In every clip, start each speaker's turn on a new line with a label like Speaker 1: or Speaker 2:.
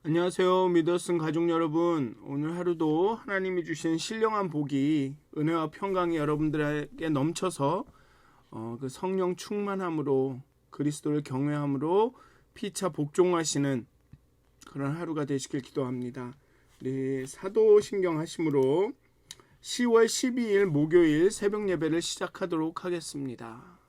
Speaker 1: 안녕하세요. 믿었은 가족 여러분. 오늘 하루도 하나님이 주신 신령한 복이 은혜와 평강이 여러분들에게 넘쳐서 그 성령 충만함으로 그리스도를 경외함으로 피차 복종하시는 그런 하루가 되시길 기도합니다. 우리 사도신경 하심으로 10월 12일 목요일 새벽 예배를 시작하도록 하겠습니다.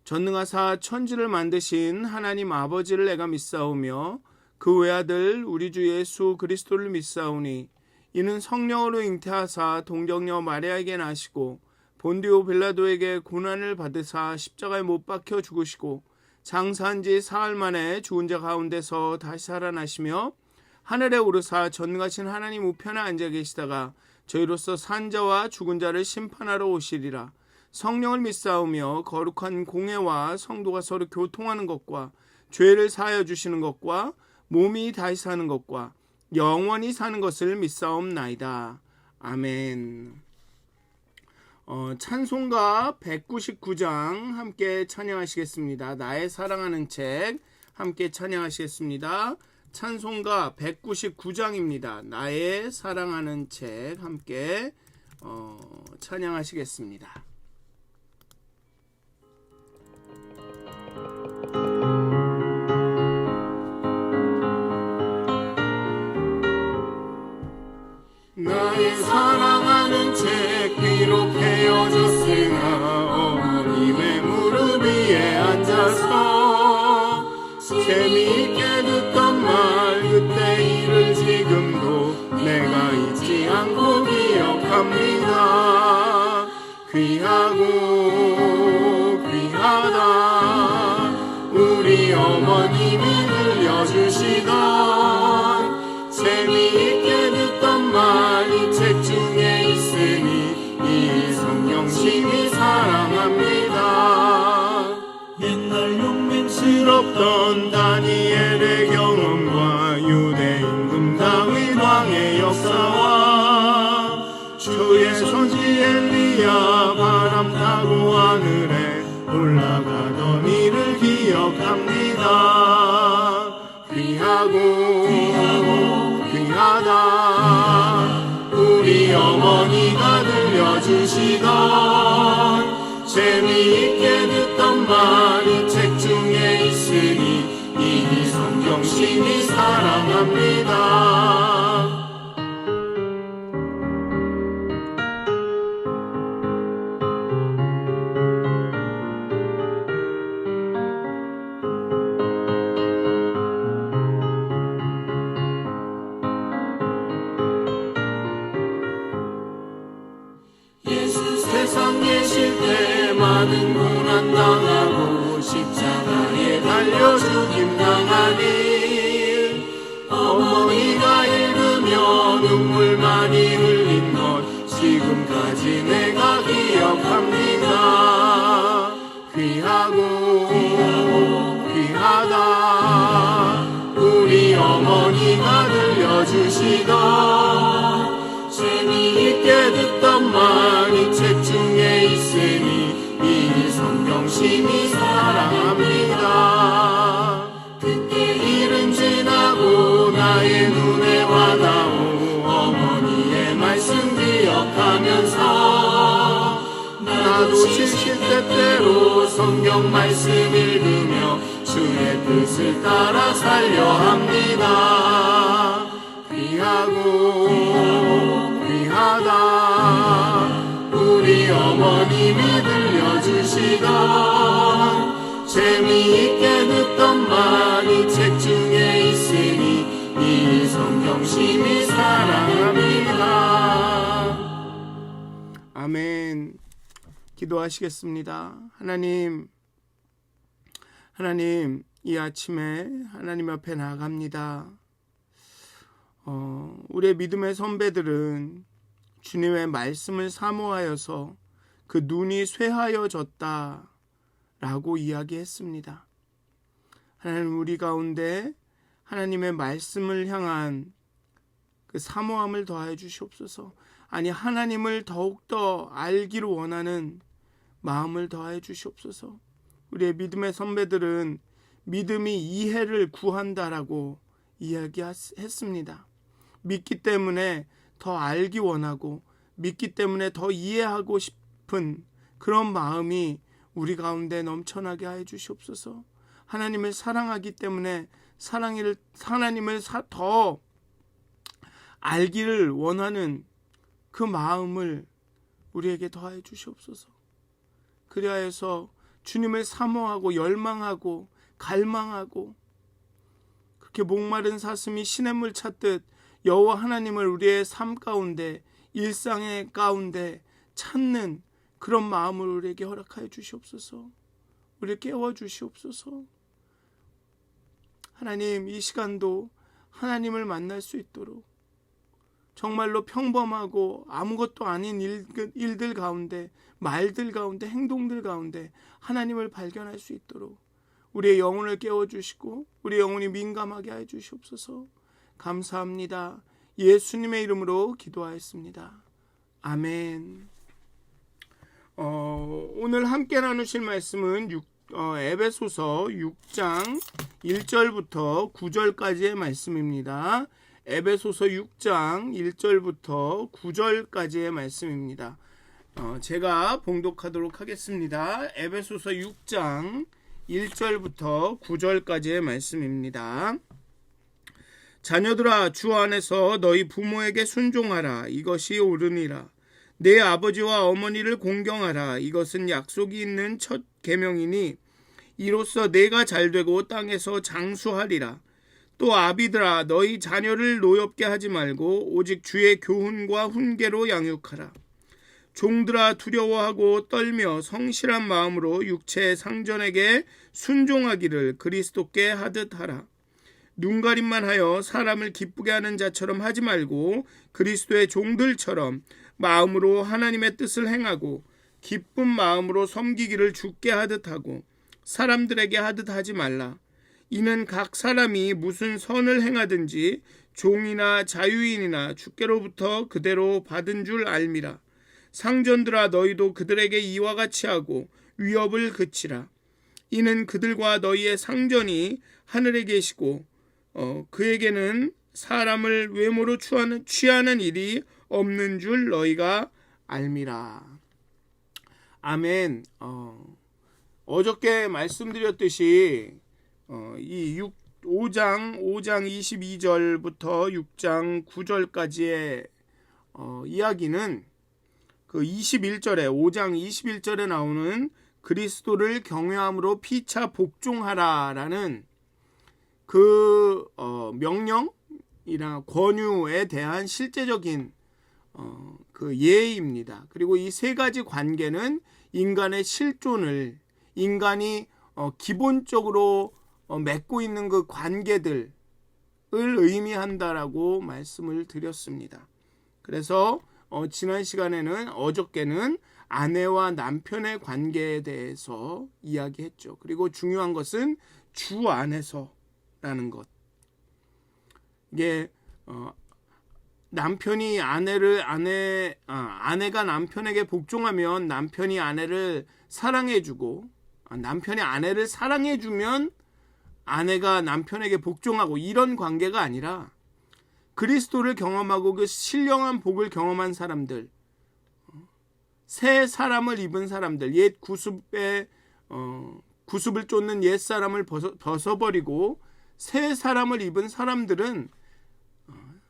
Speaker 1: 전능하사 천지를 만드신 하나님 아버지를 내가 믿사오며 그 외아들 우리 주 예수 그리스도를 믿사오니 이는 성령으로 잉태하사 동정녀 마리아에게 나시고 본디오 빌라도에게 고난을 받으사 십자가에 못 박혀 죽으시고 장사한 지 사흘 만에 죽은 자 가운데서 다시 살아나시며 하늘에 오르사 전능하신 하나님 우편에 앉아 계시다가 저희로서 산 자와 죽은 자를 심판하러 오시리라. 성령을 믿사오며 거룩한 공회와 성도가 서로 교통하는 것과 죄를 사하여 주시는 것과 몸이 다시 사는 것과 영원히 사는 것을 믿사옵나이다. 아멘. 찬송가 199장 함께 찬양하시겠습니다. 나의 사랑하는 책 함께 찬양하시겠습니다. 찬송가 199장입니다. 나의 사랑하는 책 함께 찬양하시겠습니다. 나의 사랑하는 책 비록 헤어졌으나 어머님의 무릎 위에 앉아서 재미있게 듣던 말 그때 일을 지금도 내가 잊지 않고 기억합니다. 귀하고 귀하다 우리 어머님이 들려주시던 재미있게 듣던 말 이 책 중에 있으니 이 성경 심히 사랑합니다. 옛날 용맹스럽던 다니엘의 경험과 유대 임금 다윗 왕의 역사와 주의 선지 엘리야 바람 타고 하늘에 올라가던 이를 기억합니다. 귀하고 귀하다 우리 어머니가 들려주시던 재미있게 듣던 말 이 책 중에 있으니 이 성경 심히 사랑합니다. 세상에 쉴 때 많은 고난 당하고 십자가에 달려 죽임 당하니 어머니가 읽으며 눈물 많이 흘린 것 지금까지 내가 기억합니다. 귀하고 귀하다 우리 어머니가 들려주시던 재미있게 듣던 말 이 책 중에 있으니 이 성경 심히 사랑합니다. 그때 일은 지나고 나의 눈에 와닿고 어머니의 말씀 기억하면서 나도 70대 때로 성경 말씀 읽으며 주의 뜻을 따라 살려 합니다. 귀하고 귀하다 우리 어머님이 들려주시던 재미있게 듣던 말 이 책 중에 있으니 이 성경 심히 사랑합니다. 아멘. 기도하시겠습니다. 하나님 이 아침에 하나님 앞에 나아갑니다. 우리의 믿음의 선배들은 주님의 말씀을 사모하여서 그 눈이 쇠하여졌다 라고 이야기했습니다. 하나님 우리 가운데 하나님의 말씀을 향한 그 사모함을 더하여 주시옵소서. 아니 하나님을 더욱더 알기를 원하는 마음을 더하여 주시옵소서. 우리의 믿음의 선배들은 믿음이 이해를 구한다라고 이야기했습니다. 믿기 때문에 더 알기 원하고 믿기 때문에 더 이해하고 싶은 그런 마음이 우리 가운데 넘쳐나게 해 주시옵소서. 하나님을 사랑하기 때문에 하나님을 더 알기를 원하는 그 마음을 우리에게 더해 주시옵소서. 그리하여서 주님을 사모하고 열망하고 갈망하고 그렇게 목마른 사슴이 시냇물 찾듯 여호와 하나님을 우리의 삶 가운데 일상의 가운데 찾는 그런 마음을 우리에게 허락하여 주시옵소서. 우리를 깨워 주시옵소서. 하나님, 이 시간도 하나님을 만날 수 있도록 정말로 평범하고 아무것도 아닌 일들 가운데, 말들 가운데, 행동들 가운데 하나님을 발견할 수 있도록 우리의 영혼을 깨워주시고 우리 영혼이 민감하게 해 주시옵소서. 감사합니다. 예수님의 이름으로 기도하였습니다. 아멘. 오늘 함께 나누실 말씀은 에베소서 6장 1절부터 9절까지의 말씀입니다. 에베소서 6장 1절부터 9절까지의 말씀입니다. 제가 봉독하도록 하겠습니다. 에베소서 6장 1절부터 9절까지의 말씀입니다. 자녀들아, 주 안에서 너희 부모에게 순종하라. 이것이 옳으니라. 내 아버지와 어머니를 공경하라. 이것은 약속이 있는 첫 계명이니 이로써 내가 잘되고 땅에서 장수하리라. 또 아비들아, 너희 자녀를 노엽게 하지 말고 오직 주의 교훈과 훈계로 양육하라. 종들아, 두려워하고 떨며 성실한 마음으로 육체의 상전에게 순종하기를 그리스도께 하듯 하라. 눈가림만 하여 사람을 기쁘게 하는 자처럼 하지 말고 그리스도의 종들처럼 마음으로 하나님의 뜻을 행하고 기쁜 마음으로 섬기기를 주께 하듯 하고 사람들에게 하듯 하지 말라. 이는 각 사람이 무슨 선을 행하든지 종이나 자유인이나 주께로부터 그대로 받은 줄 알미라. 상전들아, 너희도 그들에게 이와 같이 하고 위협을 그치라. 이는 그들과 너희의 상전이 하늘에 계시고 그에게는 사람을 외모로 취하는 일이 없는 줄 너희가 알미라. 아멘. 어저께 말씀드렸듯이 이 5장 22절부터 6장 9절까지의 이야기는 그 21절에 5장 21절에 나오는 그리스도를 경외함으로 피차 복종하라라는 그 명령이나 권유에 대한 실제적인 그 예입니다. 그리고 이 세 가지 관계는 인간의 실존을 인간이 기본적으로 맺고 있는 그 관계들을 의미한다라고 말씀을 드렸습니다. 그래서 지난 시간에는 어저께는 아내와 남편의 관계에 대해서 이야기했죠. 그리고 중요한 것은 주 안에서라는 것. 이게 남편이 아내가 남편에게 복종하면 남편이 아내를 사랑해주고 남편이 아내를 사랑해주면 아내가 남편에게 복종하고 이런 관계가 아니라 그리스도를 경험하고 그 신령한 복을 경험한 사람들, 새 사람을 입은 사람들, 옛 구습을 쫓는 옛 사람을 벗어버리고 새 사람을 입은 사람들은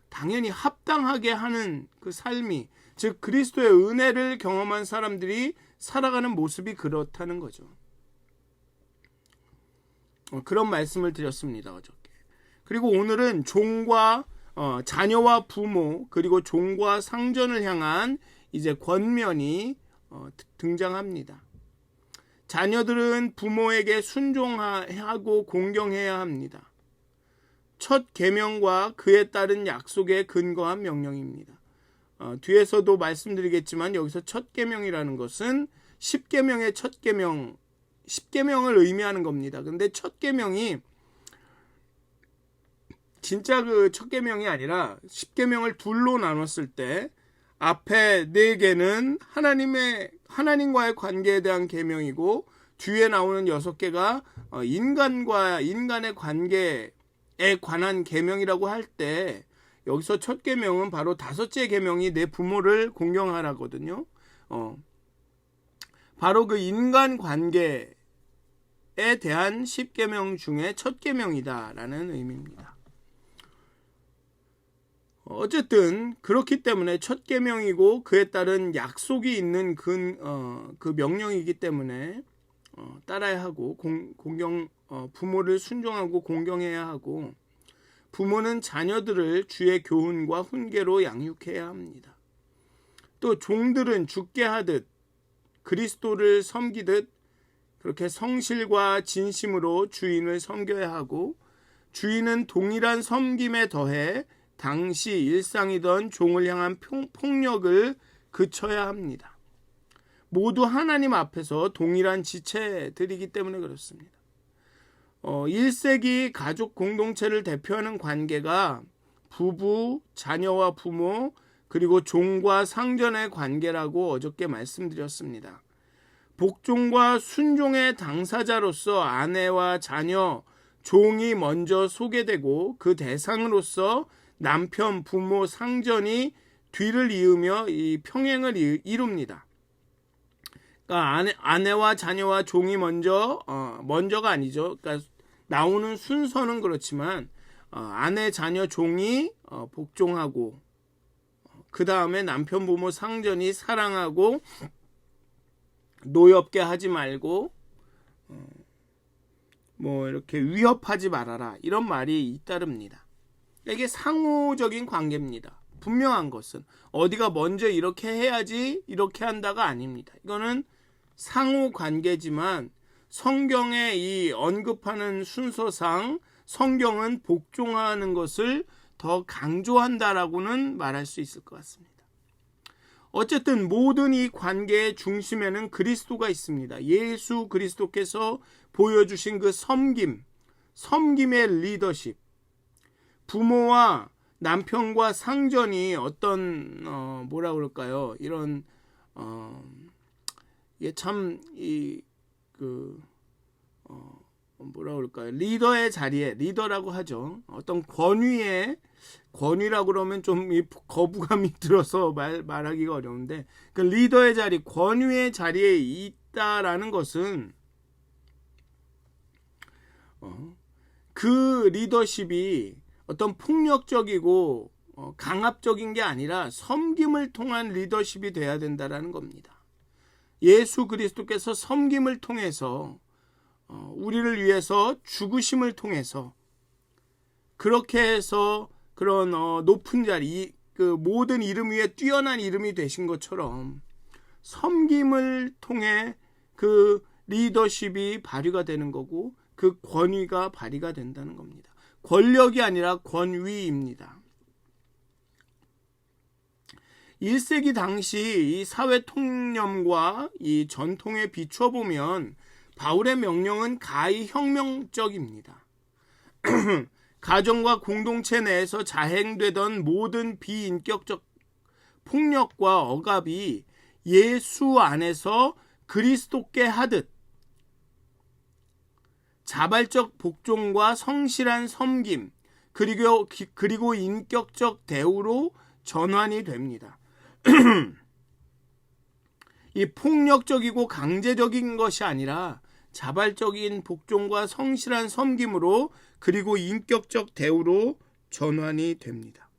Speaker 1: 당연히 합당하게 하는 그 삶이, 즉 그리스도의 은혜를 경험한 사람들이 살아가는 모습이 그렇다는 거죠. 그런 말씀을 드렸습니다, 어저께. 그리고 오늘은 종과 자녀와 부모 그리고 종과 상전을 향한 이제 권면이 등장합니다. 자녀들은 부모에게 순종하고 공경해야 합니다. 첫 계명과 그에 따른 약속에 근거한 명령입니다. 뒤에서도 말씀드리겠지만 여기서 첫 계명이라는 것은 10계명의 첫 계명, 10계명을 의미하는 겁니다. 근데 첫 계명이 진짜 그 첫 계명이 아니라 10계명을 둘로 나눴을 때 앞에 4개는 하나님과의 관계에 대한 계명이고 뒤에 나오는 6개가 인간의 관계에 관한 계명이라고 할 때 여기서 첫 계명은 바로 다섯째 계명이 내 부모를 공경하라거든요. 바로 그 인간 관계에 대한 10계명 중에 첫 계명이다라는 의미입니다. 어쨌든 그렇기 때문에 첫 계명이고 그에 따른 약속이 있는 그 명령이기 때문에 따라야 하고 부모를 순종하고 공경해야 하고 부모는 자녀들을 주의 교훈과 훈계로 양육해야 합니다. 또 종들은 주께 하듯 그리스도를 섬기듯 그렇게 성실과 진심으로 주인을 섬겨야 하고 주인은 동일한 섬김에 더해 당시 일상이던 종을 향한 폭력을 그쳐야 합니다. 모두 하나님 앞에서 동일한 지체들이기 때문에 그렇습니다. 1세기 가족 공동체를 대표하는 관계가 부부, 자녀와 부모, 그리고 종과 상전의 관계라고 어저께 말씀드렸습니다. 복종과 순종의 당사자로서 아내와 자녀, 종이 먼저 소개되고 그 대상으로서 남편, 부모, 상전이 뒤를 이으며 이 평행을 이룹니다. 그러니까 아내와 자녀와 종이 먼저가 아니죠. 그러니까 나오는 순서는 그렇지만 아내, 자녀, 종이 복종하고 그 다음에 남편, 부모, 상전이 사랑하고 노엽게 하지 말고 이렇게 위협하지 말아라 이런 말이 잇따릅니다. 이게 상호적인 관계입니다. 분명한 것은 어디가 먼저 이렇게 해야지 이렇게 한다가 아닙니다. 이거는 상호 관계지만 성경에 이 언급하는 순서상 성경은 복종하는 것을 더 강조한다라고는 말할 수 있을 것 같습니다. 어쨌든 모든 이 관계의 중심에는 그리스도가 있습니다. 예수 그리스도께서 보여주신 그 섬김의 리더십, 부모와 남편과 상전이 어떤 이런 이게 참 리더의 자리에 리더라고 하죠. 어떤 권위라고 그러면 좀 거부감이 들어서 말하기가 어려운데 그 리더의 자리, 권위의 자리에 있다라는 것은 그 리더십이 어떤 폭력적이고 강압적인 게 아니라 섬김을 통한 리더십이 돼야 된다라는 겁니다. 예수 그리스도께서 섬김을 통해서 우리를 위해서 죽으심을 통해서 그렇게 해서 그런 높은 자리, 그 모든 이름 위에 뛰어난 이름이 되신 것처럼 섬김을 통해 그 리더십이 발휘가 되는 거고 그 권위가 발휘가 된다는 겁니다. 권력이 아니라 권위입니다. 1세기 당시 이 사회 통념과 이 전통에 비추어 보면 바울의 명령은 가히 혁명적입니다. 가정과 공동체 내에서 자행되던 모든 비인격적 폭력과 억압이 예수 안에서 그리스도께 하듯 자발적 복종과 성실한 섬김 그리고 인격적 대우로 전환이 됩니다. 이 폭력적이고 강제적인 것이 아니라 자발적인 복종과 성실한 섬김으로 그리고 인격적 대우로 전환이 됩니다.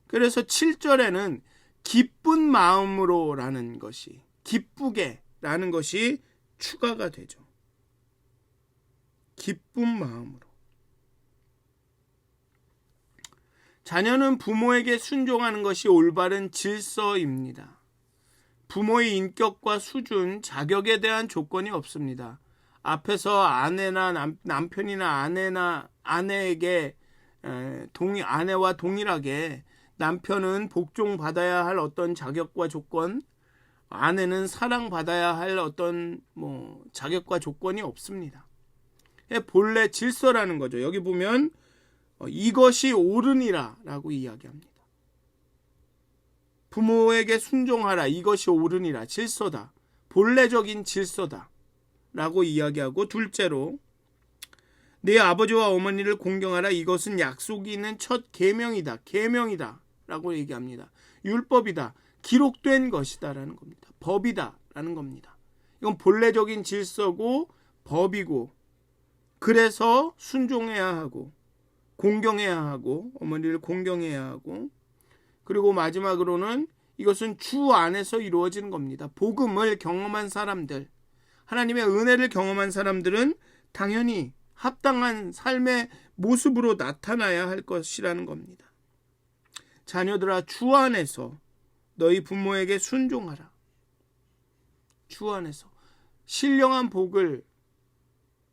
Speaker 1: 그래서 7절에는 기쁜 마음으로라는 것이 기쁘게라는 것이 추가가 되죠. 기쁜 마음으로. 자녀는 부모에게 순종하는 것이 올바른 질서입니다. 부모의 인격과 수준, 자격에 대한 조건이 없습니다. 앞에서 아내나 남편이나 아내에게 아내와 동일하게 남편은 복종받아야 할 어떤 자격과 조건, 아내는 사랑받아야 할 어떤 자격과 조건이 없습니다. 본래 질서라는 거죠. 여기 보면 이것이 옳으니라 라고 이야기합니다. 부모에게 순종하라. 이것이 옳으니라. 질서다. 본래적인 질서다. 라고 이야기하고 둘째로 내 아버지와 어머니를 공경하라. 이것은 약속이 있는 첫 계명이다. 계명이다 라고 얘기합니다. 율법이다. 기록된 것이다 라는 겁니다. 법이다 라는 겁니다. 이건 본래적인 질서고 법이고, 그래서 순종해야 하고 공경해야 하고 어머니를 공경해야 하고, 그리고 마지막으로는 이것은 주 안에서 이루어지는 겁니다. 복음을 경험한 사람들, 하나님의 은혜를 경험한 사람들은 당연히 합당한 삶의 모습으로 나타나야 할 것이라는 겁니다. 자녀들아, 주 안에서 너희 부모에게 순종하라. 주 안에서 신령한 복을,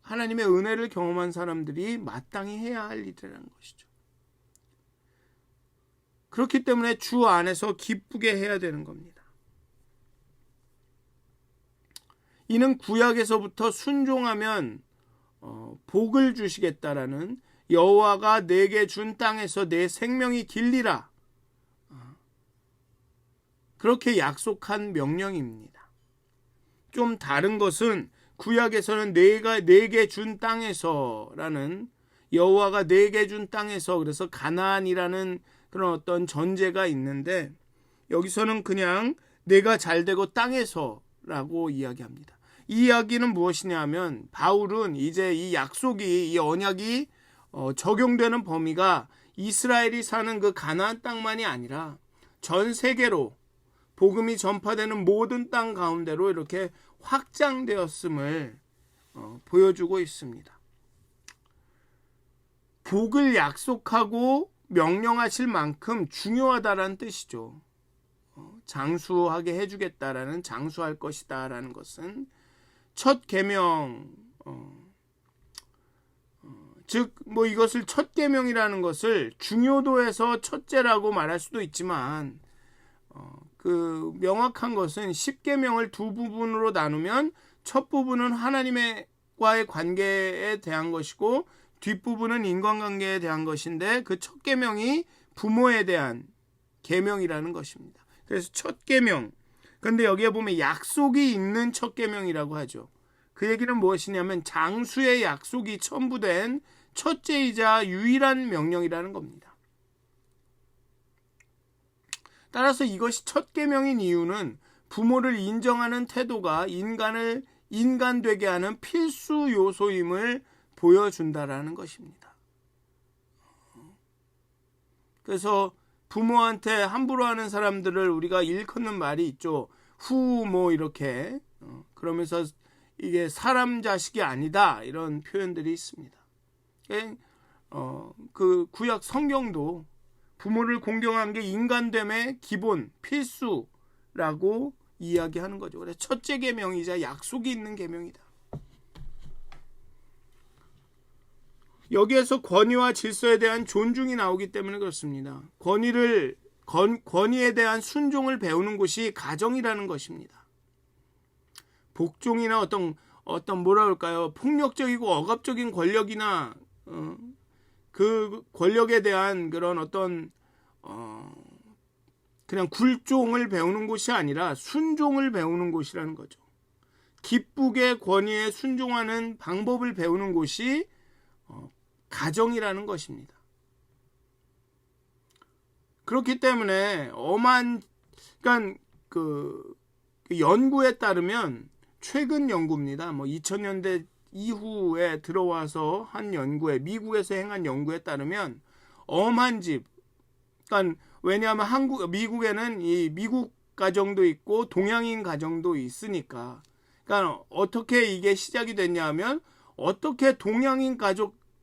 Speaker 1: 하나님의 은혜를 경험한 사람들이 마땅히 해야 할 일이라는 것이죠. 그렇기 때문에 주 안에서 기쁘게 해야 되는 겁니다. 이는 구약에서부터 순종하면 복을 주시겠다라는, 여호와가 내게 준 땅에서 내 생명이 길리라, 그렇게 약속한 명령입니다. 좀 다른 것은 구약에서는 내게 준 땅에서라는, 여호와가 내게 준 땅에서, 그래서 가나안이라는 그런 어떤 전제가 있는데, 여기서는 그냥 내가 잘되고 땅에서라고 이야기합니다. 이 이야기는 무엇이냐 하면, 바울은 이제 이 약속이, 이 언약이 적용되는 범위가 이스라엘이 사는 그 가나안 땅만이 아니라 전 세계로 복음이 전파되는 모든 땅 가운데로 이렇게 확장되었음을 보여주고 있습니다. 복을 약속하고 명령하실 만큼 중요하다라는 뜻이죠. 장수하게 해주겠다라는, 장수할 것이다라는 것은 첫 계명, 즉 이것을 첫 계명이라는 것을 중요도에서 첫째라고 말할 수도 있지만, 그 명확한 것은 10계명을 두 부분으로 나누면 첫 부분은 하나님과의 관계에 대한 것이고 뒷부분은 인간관계에 대한 것인데, 그 첫 계명이 부모에 대한 계명이라는 것입니다. 그래서 첫 계명. 그런데 여기에 보면 약속이 있는 첫 계명이라고 하죠. 그 얘기는 무엇이냐면 장수의 약속이 첨부된 첫째이자 유일한 명령이라는 겁니다. 따라서 이것이 첫 계명인 이유는 부모를 인정하는 태도가 인간을 인간되게 하는 필수 요소임을 보여준다라는 것입니다. 그래서 부모한테 함부로 하는 사람들을 우리가 일컫는 말이 있죠. 이렇게 그러면서 이게 사람 자식이 아니다, 이런 표현들이 있습니다. 그 구약 성경도 부모를 공경하는 게 인간됨의 기본, 필수라고 이야기하는 거죠. 그래서 첫째 계명이자 약속이 있는 계명이다. 여기에서 권위와 질서에 대한 존중이 나오기 때문에 그렇습니다. 권위에 대한 순종을 배우는 곳이 가정이라는 것입니다. 복종이나 어떤 폭력적이고 억압적인 권력이나 그 권력에 대한 그런 어떤 그냥 굴종을 배우는 곳이 아니라 순종을 배우는 곳이라는 거죠. 기쁘게 권위에 순종하는 방법을 배우는 곳이 가정이라는 것입니다. 그렇기 때문에 그러니까 그 연구에 따르면, 최근 연구입니다. 2000년대 이후에 들어와서 한 연구에, 미국에서 행한 연구에 따르면 엄한 집, 그러니까 왜냐하면 미국에는 이 미국 가정도 있고 동양인 가정도 있으니까, 그러니까 어떻게 이게 시작이 됐냐 하면, 어떻게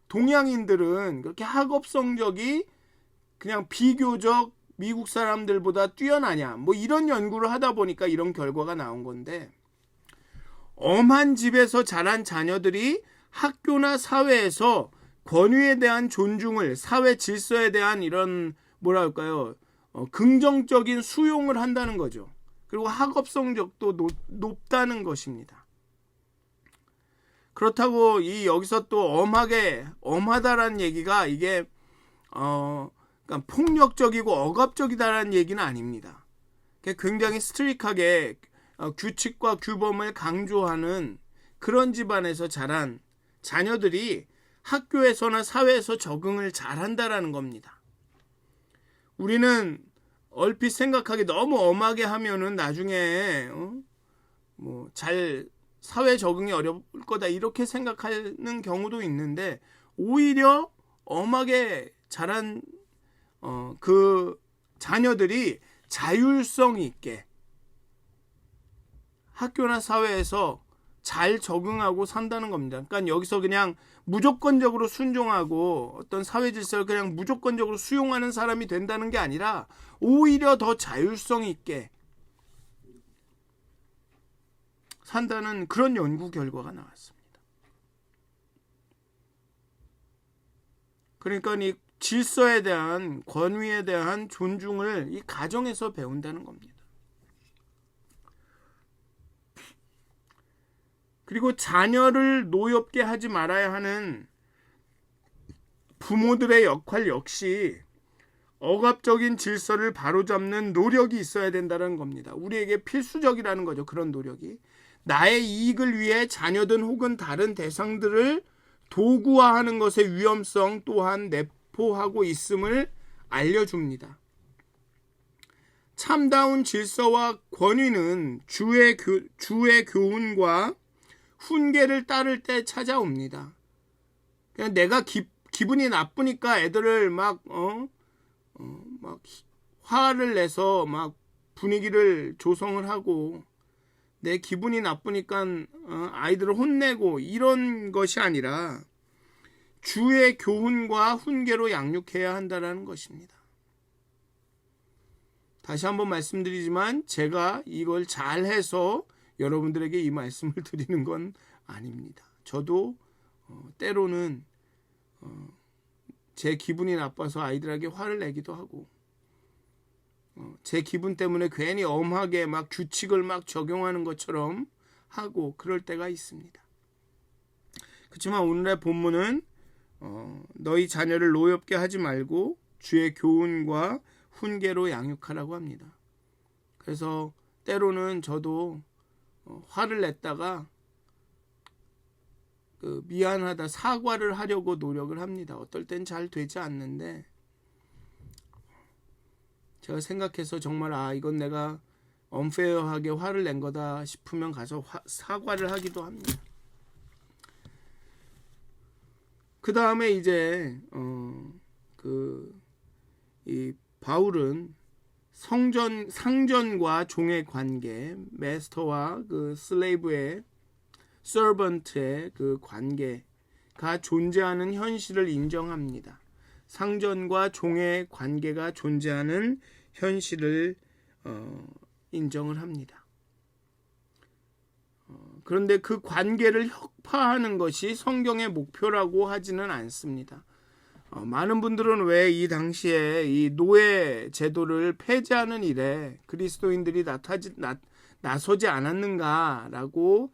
Speaker 1: 동양인들은 그렇게 학업 성적이 그냥 비교적 미국 사람들보다 뛰어나냐, 이런 연구를 하다 보니까 이런 결과가 나온 건데, 엄한 집에서 자란 자녀들이 학교나 사회에서 권위에 대한 존중을, 사회 질서에 대한 이런 긍정적인 수용을 한다는 거죠. 그리고 학업 성적도 높다는 것입니다. 그렇다고 여기서 또 엄하다라는 얘기가 이게 그러니까 폭력적이고 억압적이다라는 얘기는 아닙니다. 굉장히 스트릭하게 규칙과 규범을 강조하는 그런 집안에서 자란 자녀들이 학교에서나 사회에서 적응을 잘한다라는 겁니다. 우리는 얼핏 생각하기 너무 엄하게 하면은 나중에 잘 사회 적응이 어려울 거다 이렇게 생각하는 경우도 있는데, 오히려 엄하게 자란 그 자녀들이 자율성 있게 학교나 사회에서 잘 적응하고 산다는 겁니다. 그러니까 여기서 그냥 무조건적으로 순종하고 어떤 사회 질서를 그냥 무조건적으로 수용하는 사람이 된다는 게 아니라 오히려 더 자율성 있게 산다는 그런 연구 결과가 나왔습니다. 그러니까 이 질서에 대한, 권위에 대한 존중을 이 가정에서 배운다는 겁니다. 그리고 자녀를 노엽게 하지 말아야 하는 부모들의 역할 역시 억압적인 질서를 바로잡는 노력이 있어야 된다는 겁니다. 우리에게 필수적이라는 거죠. 그런 노력이. 나의 이익을 위해 자녀든 혹은 다른 대상들을 도구화하는 것의 위험성 또한 내포하고 있음을 알려줍니다. 참다운 질서와 권위는 주의 교훈과 훈계를 따를 때 찾아옵니다. 그냥 내가 기분이 나쁘니까 애들을 막 화를 내서 막 분위기를 조성을 하고, 내 기분이 나쁘니까 아이들을 혼내고 이런 것이 아니라 주의 교훈과 훈계로 양육해야 한다는 것입니다. 다시 한번 말씀드리지만 제가 이걸 잘해서 여러분들에게 이 말씀을 드리는 건 아닙니다. 저도 때로는 제 기분이 나빠서 아이들에게 화를 내기도 하고, 제 기분 때문에 괜히 엄하게 막 규칙을 막 적용하는 것처럼 하고 그럴 때가 있습니다. 그렇지만 오늘의 본문은 너희 자녀를 노엽게 하지 말고 주의 교훈과 훈계로 양육하라고 합니다. 그래서 때로는 저도 화를 냈다가 미안하다 사과를 하려고 노력을 합니다. 어떨 땐 잘 되지 않는데 제가 생각해서 정말 이건 내가 언페어하게 화를 낸 거다 싶으면 가서 사과를 하기도 합니다. 그 다음에 이제 이 바울은 상전과 종의 관계, 마스터와 그 슬레이브의 서번트의 그 관계가 존재하는 현실을 인정합니다. 상전과 종의 관계가 존재하는 현실을 인정을 합니다. 그런데 그 관계를 혁파하는 것이 성경의 목표라고 하지는 않습니다. 많은 분들은 왜 이 당시에 이 노예 제도를 폐지하는 일에 그리스도인들이 나서지 않았는가라고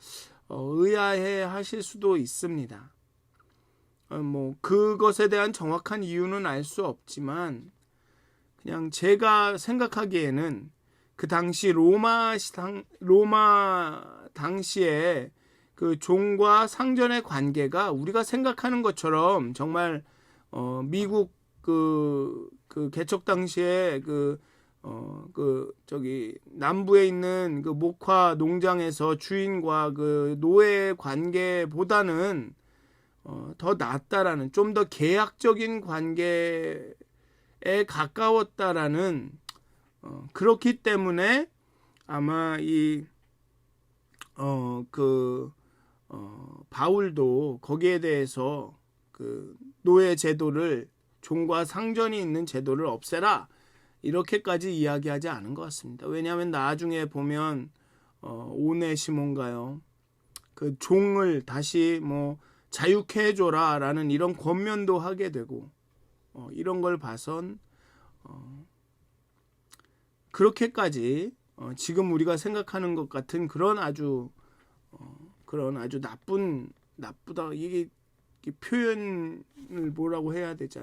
Speaker 1: 의아해 하실 수도 있습니다. 그것에 대한 정확한 이유는 알 수 없지만 그냥 제가 생각하기에는 그 당시 로마 당시에 그 종과 상전의 관계가 우리가 생각하는 것처럼 정말 미국 그 개척 당시에 남부에 있는 그 목화 농장에서 주인과 그 노예의 관계보다는 더 낫다라는, 좀 더 계약적인 관계에 가까웠다라는, 그렇기 때문에 아마 바울도 거기에 대해서 그 노예 제도를, 종과 상전이 있는 제도를 없애라 이렇게까지 이야기하지 않은 것 같습니다. 왜냐하면 나중에 보면 오네시몬가요, 그 종을 다시 자유케 해줘라 라는 이런 권면도 하게 되고, 이런 걸 봐선 그렇게까지 지금 우리가 생각하는 것 같은 그런 아주 나쁘다, 이게 표현을 뭐라고 해야 되지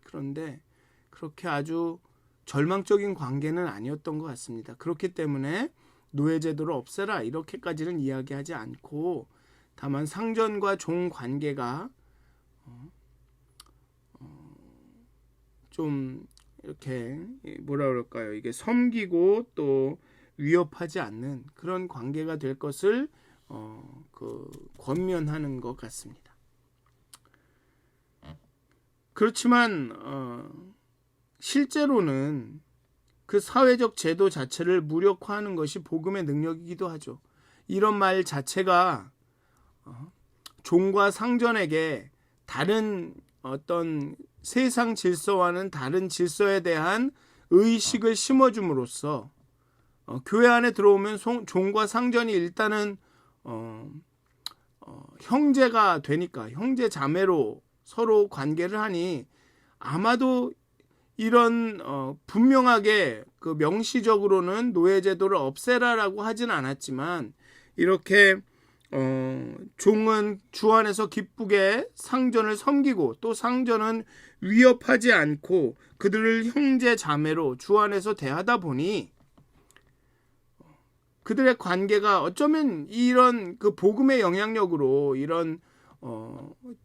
Speaker 1: 그런데 그렇게 아주 절망적인 관계는 아니었던 것 같습니다. 그렇기 때문에 노예제도를 없애라 이렇게까지는 이야기하지 않고, 다만 상전과 종 관계가 좀 이렇게 뭐라 그럴까요? 이게 섬기고 또 위협하지 않는 그런 관계가 될 것을 권면하는 것 같습니다. 그렇지만 실제로는 그 사회적 제도 자체를 무력화하는 것이 복음의 능력이기도 하죠. 이런 말 자체가 종과 상전에게 다른 어떤 세상 질서와는 다른 질서에 대한 의식을 심어줌으로써 교회 안에 들어오면 종과 상전이 일단은 형제가 되니까 형제 자매로 서로 관계를 하니 아마도 이런 분명하게 그 명시적으로는 노예제도를 없애라라고 하진 않았지만 이렇게 종은 주 안에서 기쁘게 상전을 섬기고 또 상전은 위협하지 않고 그들을 형제 자매로 주 안에서 대하다 보니 그들의 관계가 어쩌면 이런 그 복음의 영향력으로 이런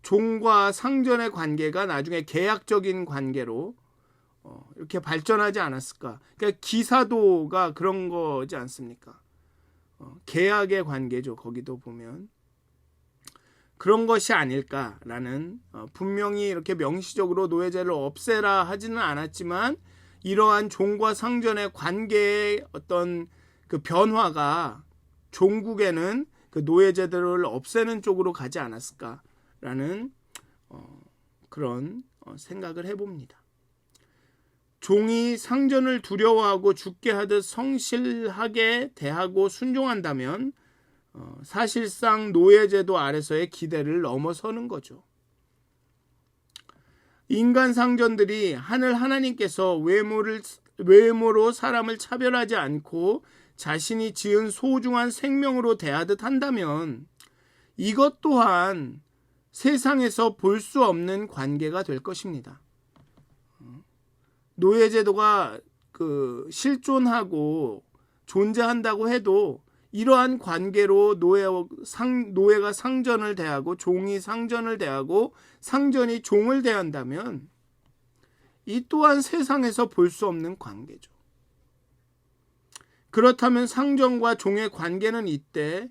Speaker 1: 종과 상전의 관계가 나중에 계약적인 관계로 이렇게 발전하지 않았을까. 그러니까 기사도가 그런 거지 않습니까? 계약의 관계죠. 거기도 보면 그런 것이 아닐까라는 분명히 이렇게 명시적으로 노예제를 없애라 하지는 않았지만 이러한 종과 상전의 관계의 어떤 그 변화가 종국에는 그 노예제도를 없애는 쪽으로 가지 않았을까라는 그런 생각을 해봅니다. 종이 상전을 두려워하고 죽게 하듯 성실하게 대하고 순종한다면 사실상 노예제도 아래서의 기대를 넘어서는 거죠. 인간 상전들이 하늘 하나님께서 외모로 사람을 차별하지 않고 자신이 지은 소중한 생명으로 대하듯 한다면 이것 또한 세상에서 볼 수 없는 관계가 될 것입니다. 노예제도가 실존하고 존재한다고 해도 이러한 관계로 노예가 상전을 대하고 종이 상전을 대하고 상전이 종을 대한다면 이 또한 세상에서 볼 수 없는 관계죠. 그렇다면 상전과 종의 관계는 이때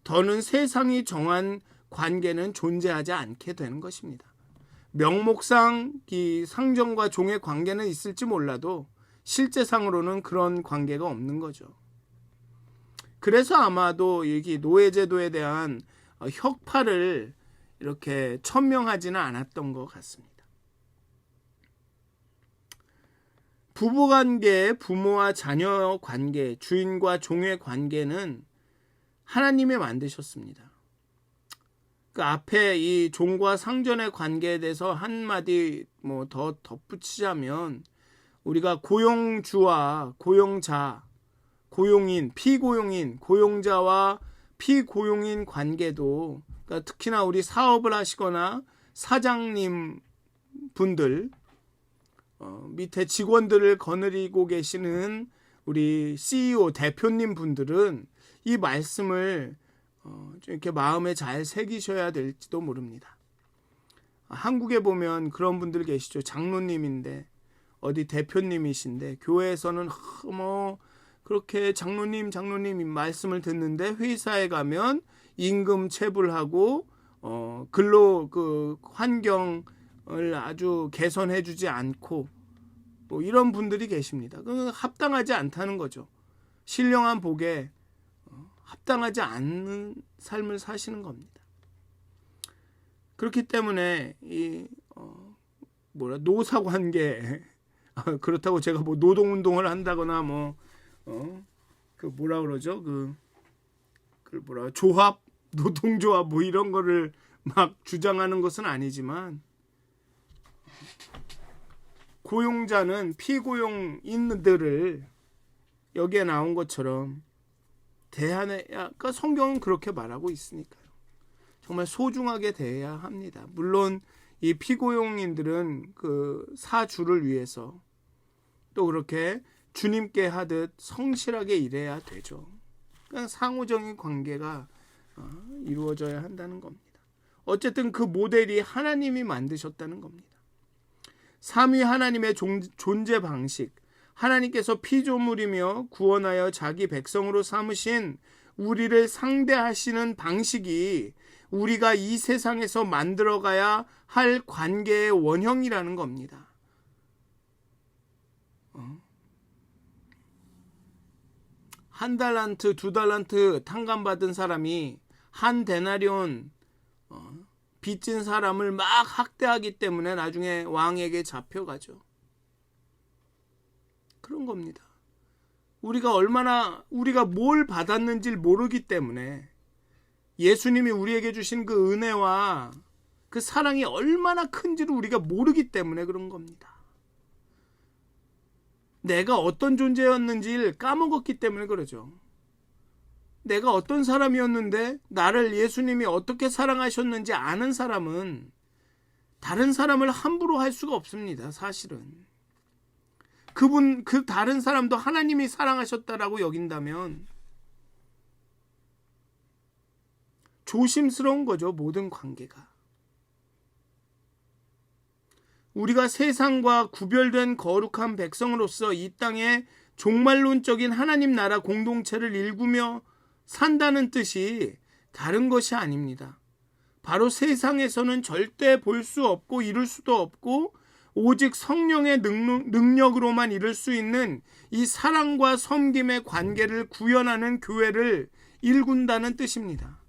Speaker 1: 더는 세상이 정한 관계는 존재하지 않게 되는 것입니다. 명목상 이 상전과 종의 관계는 있을지 몰라도 실제상으로는 그런 관계가 없는 거죠. 그래서 아마도 여기 노예제도에 대한 혁파를 이렇게 천명하지는 않았던 것 같습니다. 부부관계, 부모와 자녀 관계, 주인과 종의 관계는 하나님이 만드셨습니다. 그 앞에 이 종과 상전의 관계에 대해서 한마디 더 덧붙이자면 우리가 고용주와 고용자, 고용인, 피고용인, 고용자와 피고용인 관계도 그러니까 특히나 우리 사업을 하시거나 사장님 분들 밑에 직원들을 거느리고 계시는 우리 CEO 대표님 분들은 이 말씀을 이렇게 마음에 잘 새기셔야 될지도 모릅니다. 한국에 보면 그런 분들 계시죠. 장로님인데 어디 대표님이신데 교회에서는 그렇게 장로님 말씀을 듣는데 회사에 가면 임금 체불하고 근로 그 환경을 아주 개선해주지 않고 이런 분들이 계십니다. 그건 합당하지 않다는 거죠. 신령한 복에 합당하지 않는 삶을 사시는 겁니다. 그렇기 때문에 이 노사관계 그렇다고 제가 노동운동을 한다거나 조합 노동조합 이런 거를 막 주장하는 것은 아니지만 고용자는 피고용인들을 여기에 나온 것처럼 그러니까 성경은 그렇게 말하고 있으니까요. 정말 소중하게 대해야 합니다. 물론 이 피고용인들은 그 사주를 위해서 또 그렇게 주님께 하듯 성실하게 일해야 되죠. 그러니까 상호적인 관계가 이루어져야 한다는 겁니다. 어쨌든 그 모델이 하나님이 만드셨다는 겁니다. 삼위 하나님의 존재 방식, 하나님께서 피조물이며 구원하여 자기 백성으로 삼으신 우리를 상대하시는 방식이 우리가 이 세상에서 만들어가야 할 관계의 원형이라는 겁니다. 한 달란트, 두 달란트 탕감받은 사람이 한 데나리온 빚진 사람을 막 학대하기 때문에 나중에 왕에게 잡혀가죠. 그런 겁니다. 우리가 뭘 받았는지를 모르기 때문에 예수님이 우리에게 주신 그 은혜와 그 사랑이 얼마나 큰지를 우리가 모르기 때문에 그런 겁니다. 내가 어떤 존재였는지를 까먹었기 때문에 그러죠. 내가 어떤 사람이었는데 나를 예수님이 어떻게 사랑하셨는지 아는 사람은 다른 사람을 함부로 할 수가 없습니다. 사실은. 그 다른 사람도 하나님이 사랑하셨다라고 여긴다면 조심스러운 거죠. 모든 관계가. 우리가 세상과 구별된 거룩한 백성으로서 이 땅에 종말론적인 하나님 나라 공동체를 일구며 산다는 뜻이 다른 것이 아닙니다. 바로 세상에서는 절대 볼 수 없고 이룰 수도 없고 오직 성령의 능력으로만 이룰 수 있는 이 사랑과 섬김의 관계를 구현하는 교회를 일군다는 뜻입니다.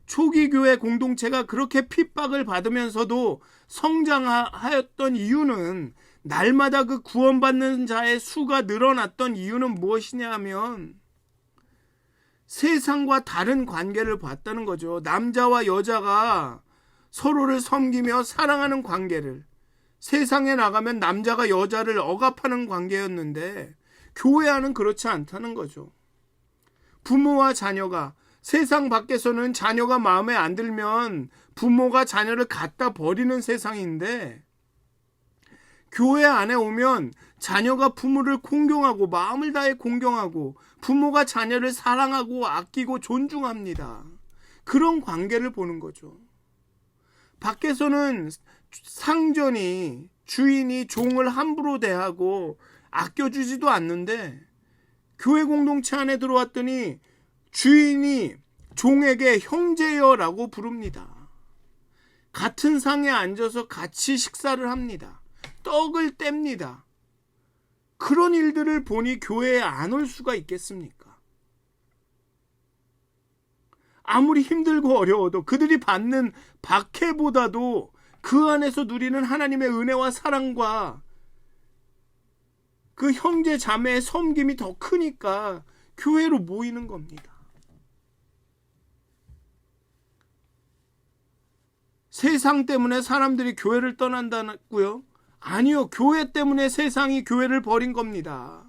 Speaker 1: 초기 교회 공동체가 그렇게 핍박을 받으면서도 성장하였던 이유는 날마다 그 구원받는 자의 수가 늘어났던 이유는 무엇이냐 하면 세상과 다른 관계를 봤다는 거죠. 남자와 여자가 서로를 섬기며 사랑하는 관계를, 세상에 나가면 남자가 여자를 억압하는 관계였는데 교회 안은 그렇지 않다는 거죠. 부모와 자녀가, 세상 밖에서는 자녀가 마음에 안 들면 부모가 자녀를 갖다 버리는 세상인데 교회 안에 오면 자녀가 부모를 공경하고 마음을 다해 공경하고 부모가 자녀를 사랑하고 아끼고 존중합니다. 그런 관계를 보는 거죠. 밖에서는 상전이, 주인이 종을 함부로 대하고 아껴주지도 않는데 교회 공동체 안에 들어왔더니 주인이 종에게 형제여라고 부릅니다. 같은 상에 앉아서 같이 식사를 합니다. 떡을 뗍니다. 그런 일들을 보니 교회에 안 올 수가 있겠습니까? 아무리 힘들고 어려워도 그들이 받는 박해보다도 그 안에서 누리는 하나님의 은혜와 사랑과 그 형제 자매의 섬김이 더 크니까 교회로 모이는 겁니다. 세상 때문에 사람들이 교회를 떠난다고요? 아니요. 교회 때문에 세상이 교회를 버린 겁니다.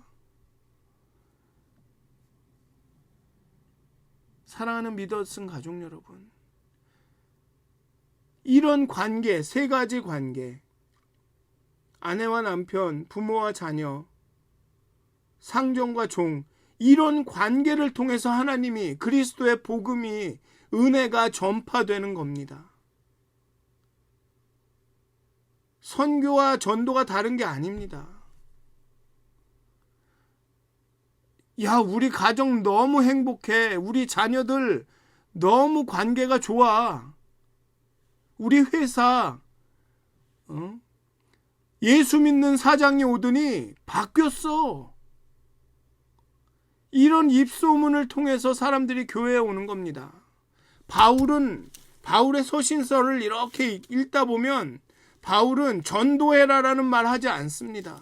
Speaker 1: 사랑하는 믿었은 가족 여러분, 이런 관계, 세 가지 관계, 아내와 남편, 부모와 자녀, 상전과 종, 이런 관계를 통해서 하나님이, 그리스도의 복음이, 은혜가 전파되는 겁니다. 선교와 전도가 다른 게 아닙니다. 야, 우리 가정 너무 행복해. 우리 자녀들 너무 관계가 좋아. 우리 회사 예수 믿는 사장이 오더니 바뀌었어. 이런 입소문을 통해서 사람들이 교회에 오는 겁니다. 바울의 서신서를 이렇게 읽다 보면 바울은 전도해라라는 말 하지 않습니다.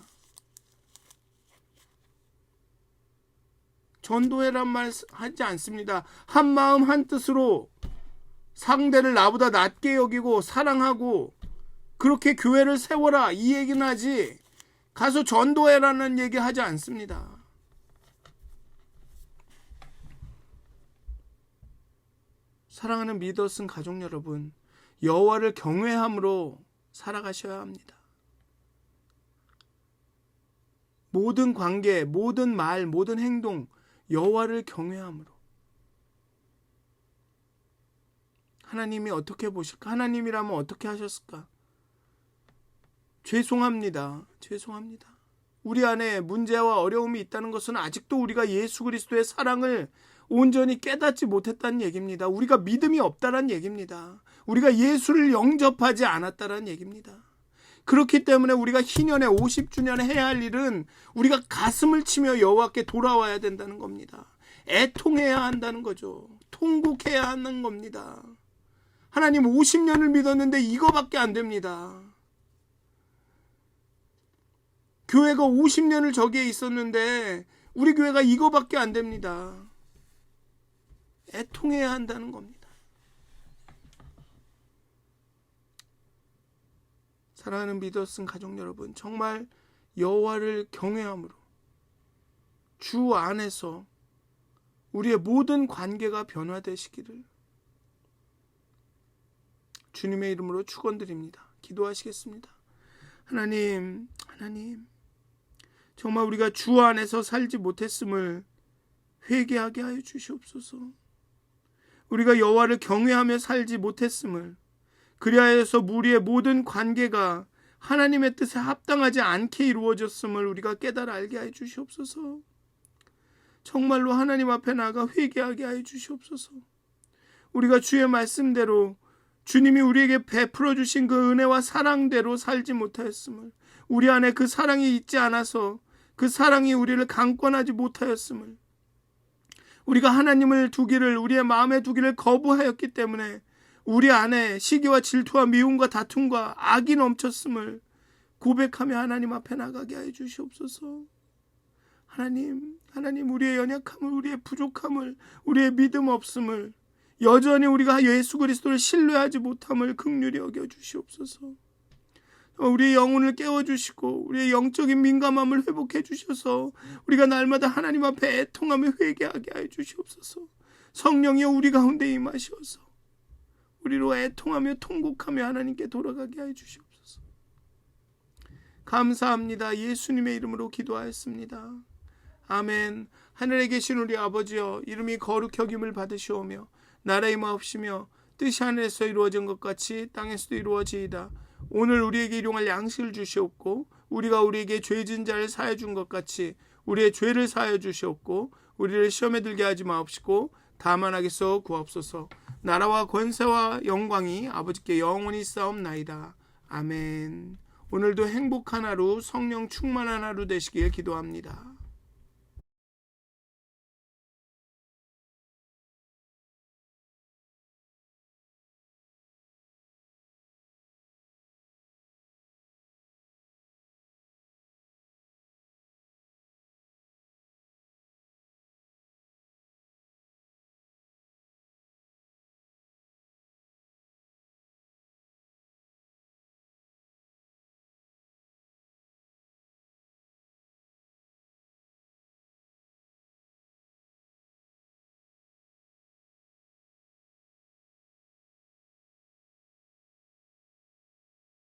Speaker 1: 전도해란 말 하지 않습니다. 한 마음 한 뜻으로 상대를 나보다 낮게 여기고 사랑하고 그렇게 교회를 세워라, 이 얘기는 하지 가서 전도해라는 얘기 하지 않습니다. 사랑하는 믿었은 가족 여러분, 여호와를 경외함으로 살아가셔야 합니다. 모든 관계, 모든 말, 모든 행동, 여호와를 경외함으로. 하나님이 어떻게 보실까? 하나님이라면 어떻게 하셨을까? 죄송합니다. 우리 안에 문제와 어려움이 있다는 것은 아직도 우리가 예수 그리스도의 사랑을 온전히 깨닫지 못했다는 얘기입니다. 우리가 믿음이 없다는 얘기입니다. 우리가 예수를 영접하지 않았다는 얘기입니다. 그렇기 때문에 우리가 희년에 50주년에 해야 할 일은 우리가 가슴을 치며 여호와께 돌아와야 된다는 겁니다. 애통해야 한다는 거죠. 통곡해야 하는 겁니다. 하나님 50년을 믿었는데 이거밖에 안 됩니다. 교회가 50년을 저기에 있었는데 우리 교회가 이거밖에 안 됩니다. 애통해야 한다는 겁니다. 사랑하는 믿었은 가족 여러분, 정말 여호와를 경외함으로 주 안에서 우리의 모든 관계가 변화되시기를 주님의 이름으로 축원드립니다. 기도하시겠습니다. 하나님, 정말 우리가 주 안에서 살지 못했음을 회개하게 하여 주시옵소서. 우리가 여호와를 경외하며 살지 못했음을, 그리하여서 우리의 모든 관계가 하나님의 뜻에 합당하지 않게 이루어졌음을 우리가 깨달아 알게 하여 주시옵소서. 정말로 하나님 앞에 나가 회개하게 하여 주시옵소서. 우리가 주의 말씀대로 주님이 우리에게 베풀어 주신 그 은혜와 사랑대로 살지 못하였음을, 우리 안에 그 사랑이 있지 않아서 그 사랑이 우리를 강권하지 못하였음을, 우리가 하나님을 두기를, 우리의 마음에 두기를 거부하였기 때문에 우리 안에 시기와 질투와 미움과 다툼과 악이 넘쳤음을 고백하며 하나님 앞에 나가게 하여 주시옵소서. 하나님, 우리의 연약함을, 우리의 부족함을, 우리의 믿음 없음을, 여전히 우리가 예수 그리스도를 신뢰하지 못함을 긍휼히 여겨 주시옵소서. 우리의 영혼을 깨워주시고 우리의 영적인 민감함을 회복해 주셔서 우리가 날마다 하나님 앞에 애통하며 회개하게 하여 주시옵소서. 성령이여 우리 가운데 임하셔서 우리로 애통하며 통곡하며 하나님께 돌아가게 하여 주시옵소서. 감사합니다. 예수님의 이름으로 기도하였습니다. 아멘. 하늘에 계신 우리 아버지여, 이름이 거룩히 여김을 받으시오며 나라의 임하옵시며 뜻이 하늘에서 이루어진 것 같이 땅에서도 이루어지이다. 오늘 우리에게 일용할 양식을 주시옵고 우리가 우리에게 죄진 자를 사하여 준 것 같이 우리의 죄를 사하여 주시옵고 우리를 시험에 들게 하지 마옵시고 다만 악에서 구하옵소서. 나라와 권세와 영광이 아버지께 영원히 있사옵나이다. 아멘. 오늘도 행복한 하루, 성령 충만한 하루 되시길 기도합니다.